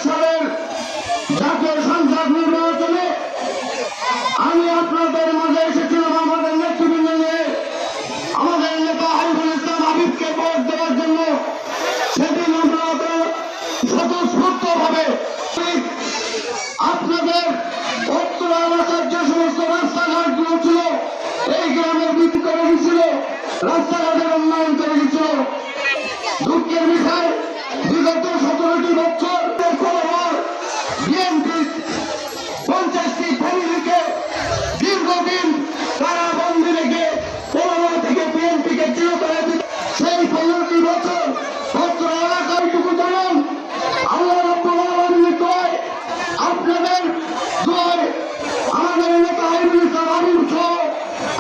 সালের জাতীয় সংসদ নির্বাচনে আমি আপনাদের মাঝে এসেছিলাম আমাদের নেতৃবৃন্দ নিয়ে, আমাদের নেতা হাবিবুল ইসলাম হাবিবকে ভোট দেওয়ার জন্য। সেদিন আমরা স্বতঃস্ফূর্ত ভাবে আপনাদের উত্তর এলাকার যে সমস্ত রাস্তাঘাটগুলো ছিল এই গ্রামের বৃদ্ধি করে গেছিল, রাস্তাঘাটের উন্নয়ন করে গেছিল। দুঃখের বিষয় বিগত 17টি বছর বিএনপি 50টি ফ্যামিলিকে দীর্ঘদিন কারাবন্দি রেখে 15 থেকে বিএনপিকে চিরতরে সেই 15টি বছর উত্তর এলাকায় টুকু জানান আল্লাহ রাব্বুল আলামিন কয় আপনাদের দোয়ায় আমাদের নেতা হাবিবুল ইসলাম হাবিব সহ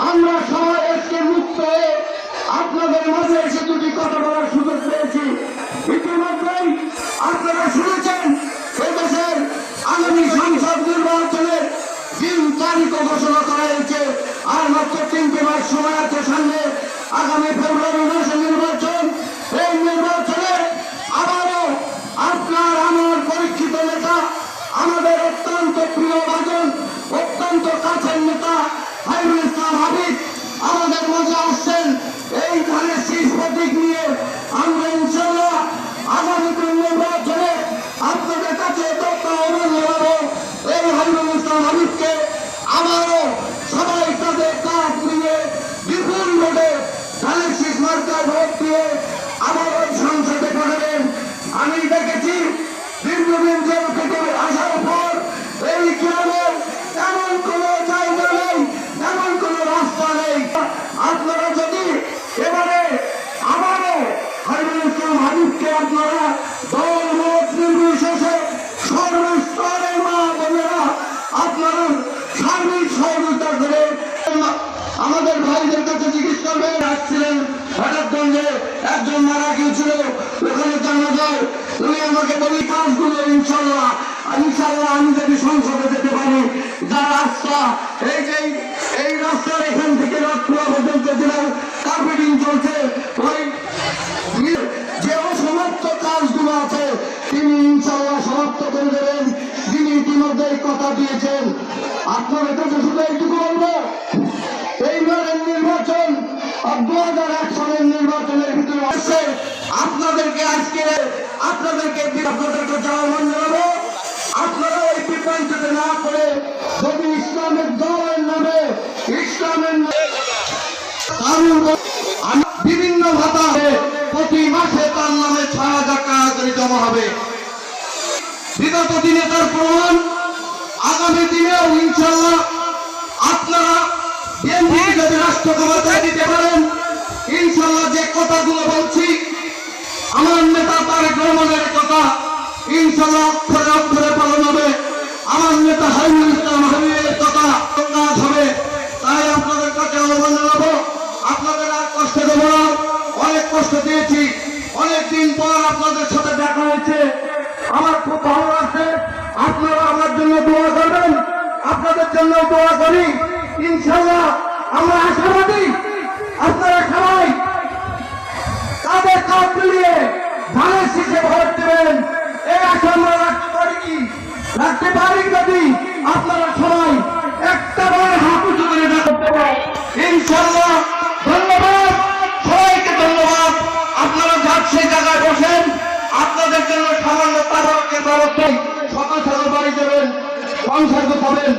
আমরা সবাই আজকে মুক্ত হয়ে আপনাদের মাঝে এসে দুটি কথা বলার সুযোগ পেয়েছি। ইতিমধ্যেই আপনারা শুনেছেন এদেশের আগামী সংসদ নির্বাচনের দিন তারিখ ঘোষণা করা হয়েছে। আর মাত্র 3টি মাস সময় আছে সামনে, আগামী ফেব্রুয়ারি মাসে নির্বাচন। এই নির্বাচনে আবারও আপনার আমার পরীক্ষিত নেতা, আমাদের অত্যন্ত প্রিয় ভাজন, অত্যন্ত কাছের নেতা হাবিবুল ইসলাম হাবিব আমাদের মাঝে আসছেন। এই ধানের শীষ প্রতীক নিয়ে আমরা ইনশাআল্লাহ আগামী দিন নির্বাচনে আপনাদের কাছে আহ্বান জানাবো এই হাবিবুল ইসলাম হাবিবকে আবারও সবাই তাদের কাজ নিয়ে বিপুল ভোটে ধানের শীষ মার্কায় ভোট দিয়ে আবারও সংসদে পাঠাবেন। আমি দেখেছি দীর্ঘদিন জেল থেকে আসার পর এই গ্রামের এমন কোন জায়গা নেই, এমন কোন রাস্তা নেই। আপনারা যদি এবারে আবারও হাবিবুল ইসলাম হাবিবকে আপনারা দল মত নির্বিশেষে সর্বস্তরের মা বোনেরা আপনারা সার্বিক সহযোগিতা করে আমাদের ভাইদের কাছে জিজ্ঞেস করবেন। আসছিলেন হঠাৎগঞ্জে একজন মারা গিয়েছিল, ওখানে জানা যায়। তুমি আমাকে বলি কাজগুলো ইনশাল্লাহ আমি যদি সংসদে যেতে পারি, যা রাস্তা এই রাস্তার এখান থেকে রাজপুরা পর্যন্ত জেলার কার্পেটিং চলছে, ওই যে অসমাপ্ত কাজগুলো আছে তিনি ইনশাল্লাহ সমাপ্ত করে দেবেন। তিনি ইতিমধ্যেই কথা দিয়েছেন। আপনাদের কাছে শুধু এইটুকু বলবো, এইবারের নির্বাচন 2001 সালের নির্বাচনের ভিতরে আসছে। আপনাদেরকে আজকে আপনাদের কাছে আহ্বান জানাবো, আপনারা ওই বিভ্রান্তিতে না করে যদি ইসলামের দলের নামে ইসলামের বিভিন্ন ভাতা প্রতি মাসে তার নামে 6,000 টাকা করে জমা হবে। বিগত দিনে তার প্রমাণ, আগামী দিনেও ইনশাল্লাহ আপনারা বিএনপিকে যদি রাষ্ট্র ক্ষমতায় দিতে পারেন, ইনশাল্লাহ যে কথাগুলো বলছি আমার নেতা তারেক রহমানের কথা ইনশাল্লাহ অক্ষরে অক্ষরে পালন হবে। আমার নেতা হাবিবুল ইসলাম হাবিবের কথা কাজ হবে। তাই আপনাদের কাছে আহ্বান জানাবো, আপনাদের আর কষ্ট দেব না। অনেক কষ্ট দিয়েছি, অনেকদিন পর আপনাদের সাথে দেখা হয়েছে, আমার খুব ভালো লাগছে। আপনারা আমার জন্য দোয়া করবেন, আপনাদের জন্য দোয়া করি। ইনশাল্লাহ আমরা আশাবাদী আপনারা সবাই তাদের কাজ মিলিয়ে ধানের শীষে ভোট দেবেন। এই আশা আমরা রাখতে পারি যদি আপনারা সবাই একটা বার হাত উঁচু করে করতে পারেন ইনশাল্লাহ। ধন্যবাদ সবাইকে, ধন্যবাদ। আপনারা যার সেই জায়গায় বসেন, আপনাদের জন্য সামান্য তারকের ব্যবস্থায় সকাল সকাল বাড়ি দেবেন, সংসর্গ পাবেন।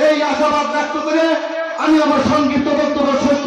এই আশাবাদ ব্যক্ত করে আমি আমার সংক্ষিপ্ত বক্তব্য শেষ